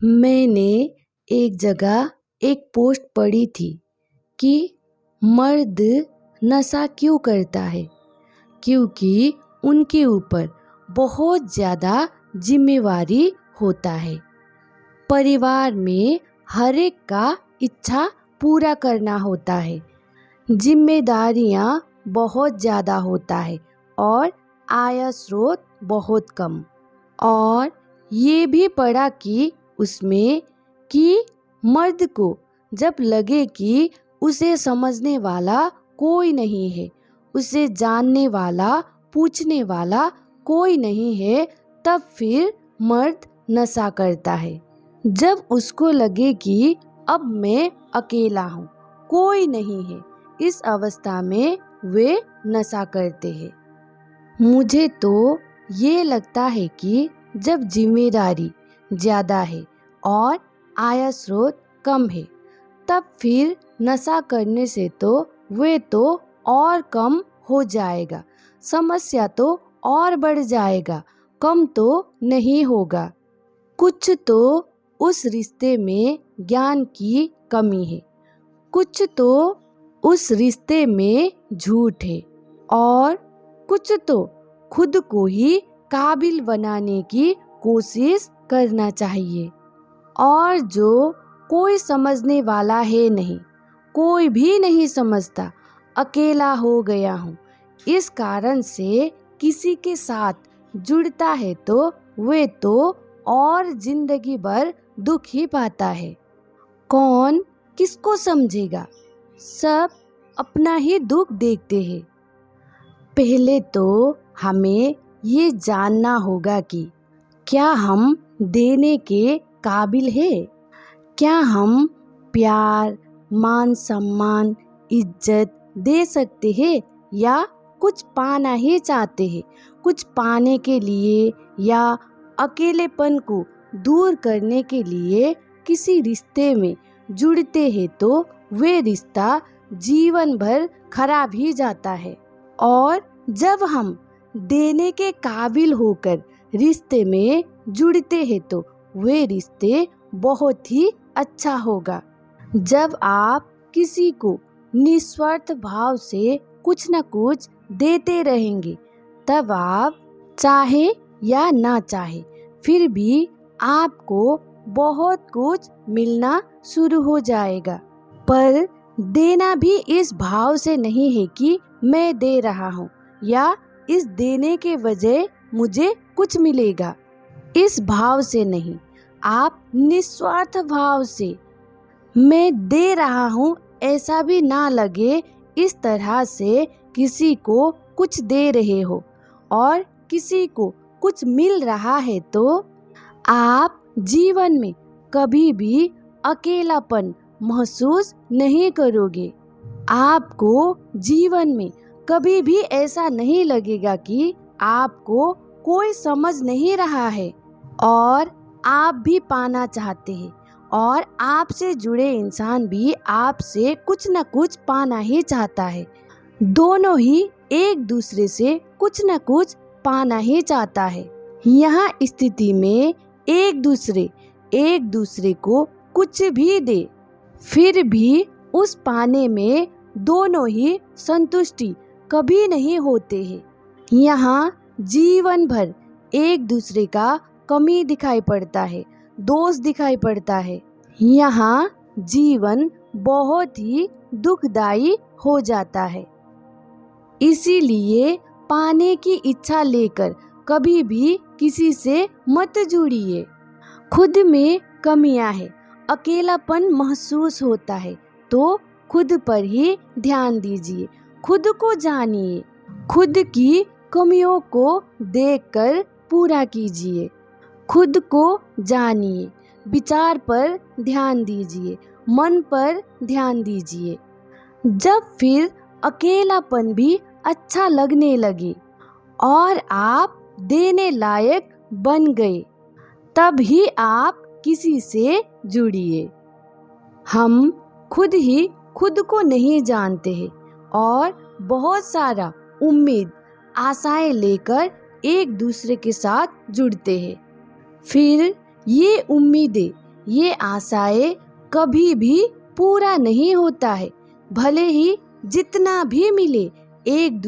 मैंने एक जगह एक पोस्ट पढ़ी थी कि मर्द नशा क्यों करता है, क्योंकि उनके ऊपर बहुत ज़्यादा जिम्मेवारी होता है। परिवार में हर एक का इच्छा पूरा करना होता है, जिम्मेदारियाँ बहुत ज़्यादा होता है और आय स्रोत बहुत कम। और ये भी पढ़ा कि उसमें कि मर्द को जब लगे कि उसे समझने वाला कोई नहीं है, उसे जानने वाला, पूछने वाला कोई नहीं है, तब फिर मर्द नशा करता है। जब उसको लगे कि अब मैं अकेला हूँ, कोई नहीं है, इस अवस्था में वे नशा करते हैं। मुझे तो ये लगता है कि जब जिम्मेदारी ज़्यादा है और आय स्रोत कम है, तब फिर नशा करने से तो वे तो और कम हो जाएगा, समस्या तो और बढ़ जाएगा, कम तो नहीं होगा। कुछ तो उस रिश्ते में ज्ञान की कमी है, कुछ तो उस रिश्ते में झूठ है, और कुछ तो खुद को ही काबिल बनाने की कोशिश करना चाहिए। और जो कोई समझने वाला है नहीं, कोई भी नहीं समझता, अकेला हो गया हूँ, इस कारण से किसी के साथ जुड़ता है तो वे तो और जिंदगी भर दुख ही पाता है। कौन किसको समझेगा, सब अपना ही दुख देखते हैं। पहले तो हमें ये जानना होगा कि क्या हम देने के काबिल हैं, क्या हम प्यार, मान सम्मान, इज्जत दे सकते हैं, या कुछ पाना ही चाहते हैं। कुछ पाने के लिए या अकेलेपन को दूर करने के लिए किसी रिश्ते में जुड़ते हैं तो वे रिश्ता जीवन भर खराब ही जाता है। और जब हम देने के काबिल होकर रिश्ते में जुड़ते हैं तो वे रिश्ते बहुत ही अच्छा होगा। जब आप किसी को निस्वार्थ भाव से कुछ न कुछ देते रहेंगे, तब आप चाहे या ना चाहे फिर भी आपको बहुत कुछ मिलना शुरू हो जाएगा। पर देना भी इस भाव से नहीं है कि मैं दे रहा हूँ या इस देने के वजह मुझे कुछ मिलेगा, इस भाव से नहीं। आप निस्वार्थ भाव से मैं दे रहा हूँ ऐसा भी ना लगे, इस तरह से किसी को कुछ दे रहे हो और किसी को कुछ मिल रहा है तो आप जीवन में कभी भी अकेलापन महसूस नहीं करोगे। आपको जीवन में कभी भी ऐसा नहीं लगेगा कि आपको कोई समझ नहीं रहा है और आप भी पाना चाहते हैं, और आपसे जुड़े इंसान भी आपसे कुछ न कुछ पाना ही चाहता है। दोनों ही एक दूसरे से कुछ न कुछ पाना ही चाहता है। यहाँ स्थिति में एक दूसरे को कुछ भी दे, फिर भी उस पाने में दोनों ही संतुष्टि कभी नहीं होते हैं। यहाँ जीवन भर एक दूसरे का कमी दिखाई पड़ता है, दोष दिखाई पड़ता है। यहाँ जीवन बहुत ही दुखदाई हो जाता है। इसीलिए पाने की इच्छा लेकर कभी भी किसी से मत जुड़िए। खुद में कमियां हैं, अकेलापन महसूस होता है तो खुद पर ही ध्यान दीजिए, खुद को जानिए, खुद की कमियों को देखकर पूरा कीजिए। खुद को जानिए, विचार पर ध्यान दीजिए, मन पर ध्यान दीजिए। जब फिर अकेलापन भी अच्छा लगने लगे और आप देने लायक बन गए, तब ही आप किसी से जुड़िए। हम खुद ही खुद को नहीं जानते हैं और बहुत सारा उम्मीद, आशाएं लेकर एक दूसरे के साथ जुड़ते हैं। फिर ये उम्मीदें, ये आशाएं कभी भी पूरा नहीं होता है, भले ही जितना भी मिले एक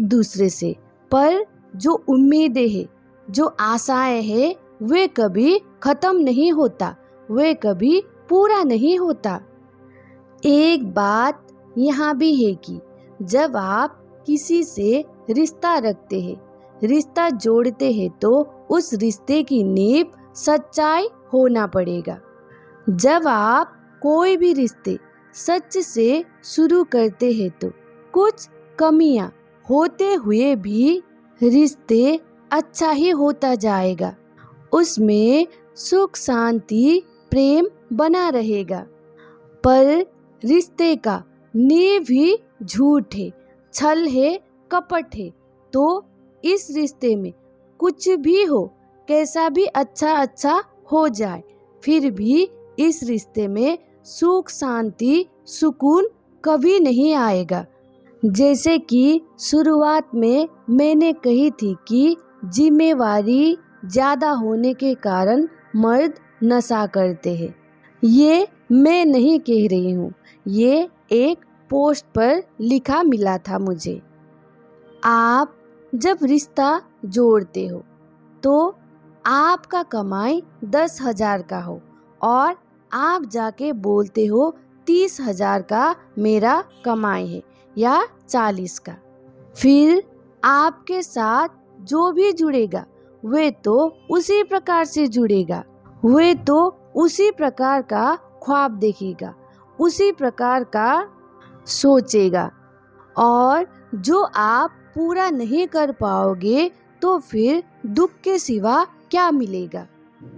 दूसरे से, पर जो उम्मीदें हैं, जो आशाएं हैं, वे कभी खत्म नहीं होता, वे कभी पूरा नहीं होता। एक बात यहाँ भी है कि जब आप किसी से रिश्ता रखते हैं, रिश्ता जोड़ते हैं, तो उस रिश्ते की नींव सच्चाई होना पड़ेगा। जब आप कोई भी रिश्ते सच से शुरू करते हैं तो कुछ कमियां होते हुए भी रिश्ते अच्छा ही होता जाएगा। उसमें सुख शांति प्रेम बना रहेगा। पर रिश्ते का नींव ही झूठ है, छल है, कपट है, तो इस रिश्ते में कुछ भी हो, कैसा भी अच्छा हो जाए, फिर भी इस रिश्ते में सुख शांति सुकून कभी नहीं आएगा। जैसे कि शुरुआत में मैंने कही थी कि जिम्मेवारी ज़्यादा होने के कारण मर्द नशा करते हैं। ये मैं नहीं कह रही हूँ, ये एक पोस्ट पर लिखा मिला था मुझे। आप जब रिश्ता जोड़ते हो तो आपका कमाई 10,000 का हो और आप जाके बोलते हो 30,000 का मेरा कमाई है या 40 का, फिर आपके साथ जो भी जुड़ेगा वे तो उसी प्रकार से जुड़ेगा, वे तो उसी प्रकार का ख्वाब देखेगा, उसी प्रकार का सोचेगा, और जो आप पूरा नहीं कर पाओगे तो फिर दुख के सिवा क्या मिलेगा।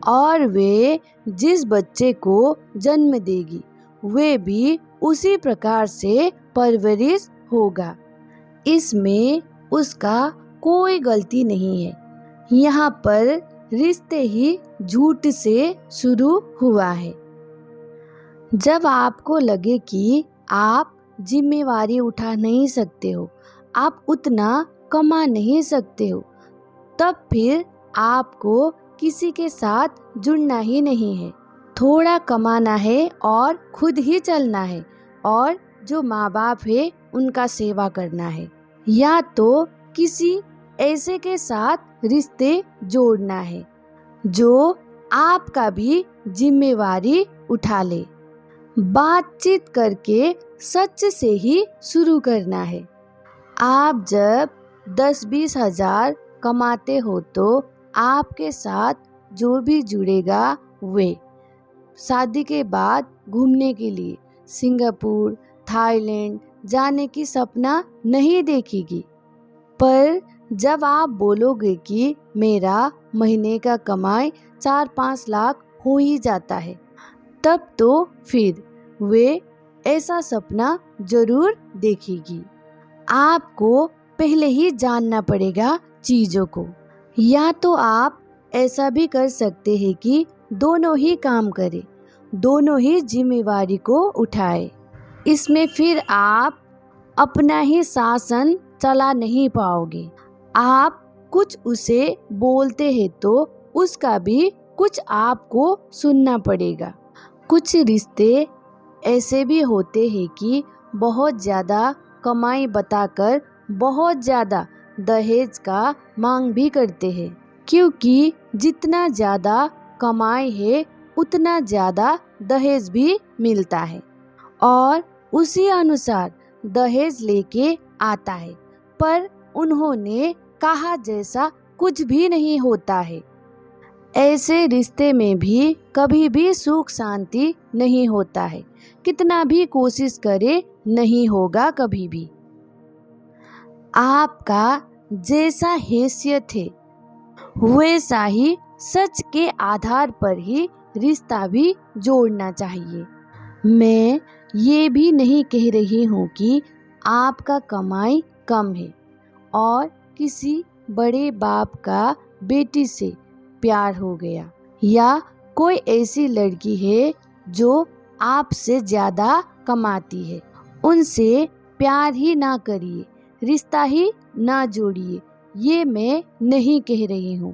और वे जिस बच्चे को जन्म देगी वे भी उसी प्रकार से परवरिश होगा। इसमें उसका कोई गलती नहीं है। यहाँ पर रिश्ते ही झूठ से शुरू हुआ है। जब आपको लगे कि आप जिम्मेवारी उठा नहीं सकते हो, आप उतना कमा नहीं सकते हो, तब फिर आपको किसी के साथ जुड़ना ही नहीं है। थोड़ा कमाना है और खुद ही चलना है, और जो माँ बाप है उनका सेवा करना है, या तो किसी ऐसे के साथ रिश्ते जोड़ना है जो आपका भी जिम्मेवारी उठा ले। बातचीत करके सच से ही शुरू करना है। आप जब 10-20 हजार कमाते हो तो आपके साथ जो भी जुड़ेगा वे शादी के बाद घूमने के लिए सिंगापुर, थाईलैंड जाने की सपना नहीं देखेगी। पर जब आप बोलोगे कि मेरा महीने का कमाई 4-5 लाख हो ही जाता है, तब तो फिर वे ऐसा सपना जरूर देखेगी। आपको पहले ही जानना पड़ेगा चीज़ों को। या तो आप ऐसा भी कर सकते हैं कि दोनों ही काम करें, दोनों ही जिम्मेवारी को उठाए। इसमें फिर आप अपना ही शासन चला नहीं पाओगे। आप कुछ उसे बोलते हैं तो उसका भी कुछ आपको सुनना पड़ेगा। कुछ रिश्ते ऐसे भी होते हैं कि बहुत ज़्यादा कमाई बताकर बहुत ज़्यादा दहेज का मांग भी करते हैं, क्योंकि जितना ज़्यादा कमाई है उतना ज़्यादा दहेज भी मिलता है और उसी अनुसार दहेज लेके आता है। पर उन्होंने कहा जैसा कुछ भी नहीं होता है। ऐसे रिश्ते में भी कभी भी सुख शांति नहीं होता है। कितना भी कोशिश करे नहीं होगा कभी भी। आपका जैसा हैसियत है वैसा ही सच के आधार पर ही रिश्ता भी जोड़ना चाहिए। मैं ये भी नहीं कह रही हूँ कि आपका कमाई कम है और किसी बड़े बाप का बेटी से प्यार हो गया, या कोई ऐसी लड़की है जो आपसे ज़्यादा कमाती है, उनसे प्यार ही ना करिए, रिश्ता ही ना जोड़िए। ये मैं नहीं कह रही हूँ,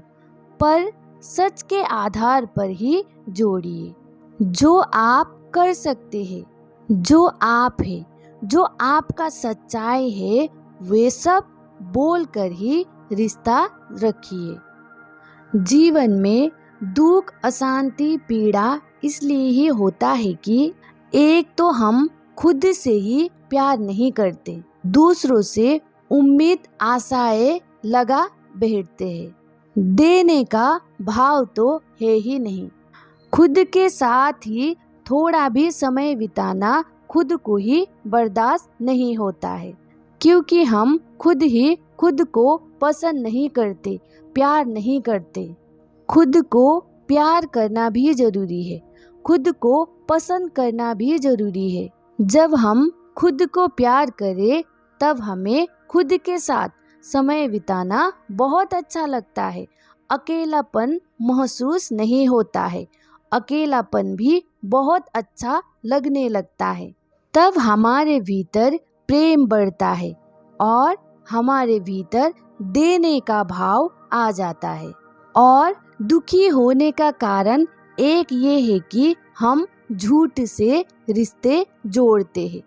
पर सच के आधार पर ही जोड़िए। जो आप कर सकते हैं, जो आप है, जो आपका सच्चाई है, वे सब बोलकर ही रिश्ता रखिए। जीवन में दुख, अशांति, पीड़ा इसलिए ही होता है कि एक तो हम खुद से ही प्यार नहीं करते, दूसरों से उम्मीद, आशाएं लगा बैठते हैं। देने का भाव तो है ही नहीं। खुद के साथ ही थोड़ा भी समय बिताना खुद को ही बर्दाश्त नहीं होता है, क्योंकि हम खुद ही खुद को पसंद नहीं करते, प्यार नहीं करते। खुद को प्यार करना भी जरूरी है, खुद को पसंद करना भी जरूरी है। जब हम खुद को प्यार करें तब हमें खुद के साथ समय बिताना बहुत अच्छा लगता है। अकेलापन महसूस नहीं होता है, अकेलापन भी बहुत अच्छा लगने लगता है। तब हमारे भीतर प्रेम बढ़ता है और हमारे भीतर देने का भाव आ जाता है। और दुखी होने का कारण एक ये है कि हम झूठ से रिश्ते जोड़ते हैं।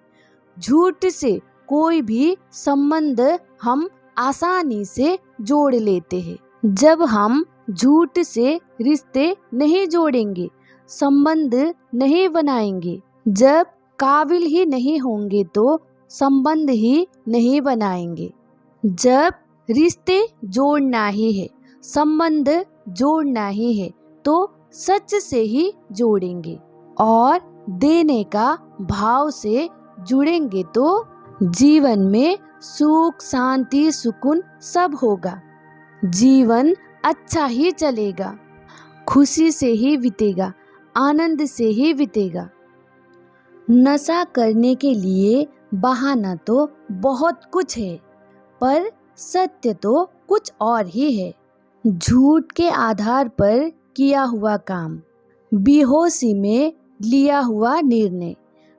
झूठ से कोई भी संबंध हम आसानी से जोड़ लेते हैं। जब हम झूठ से रिश्ते नहीं जोड़ेंगे, संबंध नहीं बनाएंगे, जब काबिल ही नहीं होंगे तो संबंध ही नहीं बनाएंगे। जब रिश्ते जोड़ना ही है, संबंध जोड़ना ही है, तो सच से ही जोड़ेंगे और देने का भाव से जुड़ेंगे तो जीवन में सुख, शांति, सुकून सब होगा। जीवन अच्छा ही चलेगा, खुशी से ही बीतेगा, आनंद से ही बीतेगा। नशा करने के लिए बहाना तो बहुत कुछ है, पर सत्य तो कुछ और ही है। झूठ के आधार पर किया हुआ काम, बेहोशी में लिया हुआ निर्णय,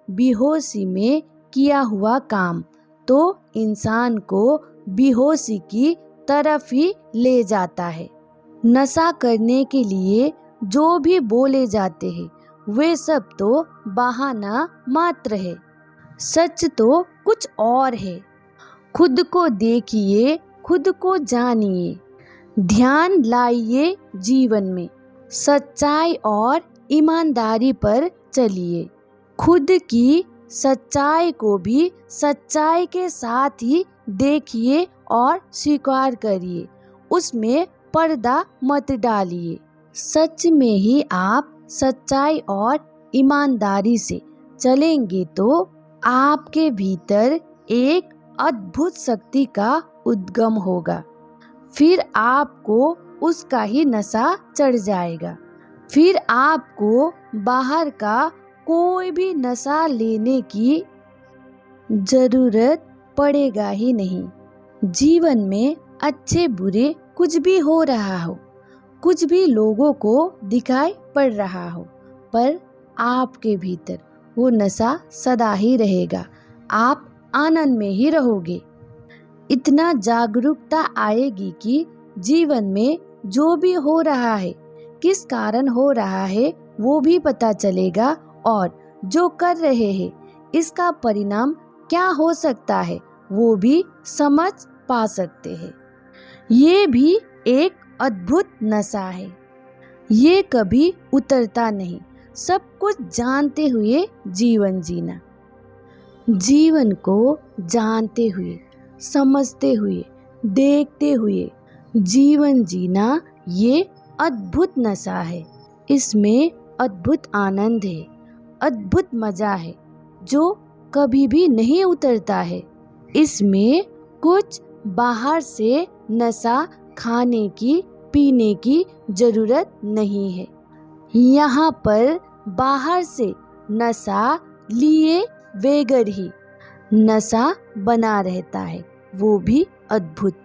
बेहोशी में किया हुआ काम तो इंसान को बेहोशी की तरफ ही ले जाता है। नशा करने के लिए जो भी बोले जाते हैं वे सब तो बहाना मात्र है, सच तो कुछ और है। खुद को देखिए, खुद को जानिए, ध्यान लाइए जीवन में, सच्चाई और ईमानदारी पर चलिए। खुद की सच्चाई को भी सच्चाई के साथ ही देखिए और स्वीकार करिए, उसमें पर्दा मत डालिए। सच में ही आप सच्चाई और ईमानदारी से चलेंगे तो आपके भीतर एक अद्भुत शक्ति का उद्गम होगा। फिर आपको उसका ही नशा चढ़ जाएगा। फिर आपको बाहर का कोई भी नशा लेने की जरूरत पड़ेगा ही नहीं। जीवन में अच्छे बुरे कुछ भी हो रहा हो, कुछ भी लोगों को दिखाई पड़ रहा हो, पर आपके भीतर वो नशा सदा ही रहेगा। आप आनंद में ही रहोगे। इतना जागरूकता आएगी कि जीवन में जो भी हो रहा है, किस कारण हो रहा है, वो भी पता चलेगा और जो कर रहे हैं इसका परिणाम क्या हो सकता है वो भी समझ पा सकते हैं। ये भी एक अद्भुत नशा है, ये कभी उतरता नहीं। सब कुछ जानते हुए जीवन जीना, जीवन को जानते हुए, समझते हुए, देखते हुए जीवन जीना ये अद्भुत नशा है। इसमें अद्भुत आनंद है, अद्भुत मजा है जो कभी भी नहीं उतरता है। इसमें कुछ बाहर से नशा खाने की, पीने की जरूरत नहीं है। यहाँ पर बाहर से नशा लिए बगैर ही नशा बना रहता है, वो भी अद्भुत।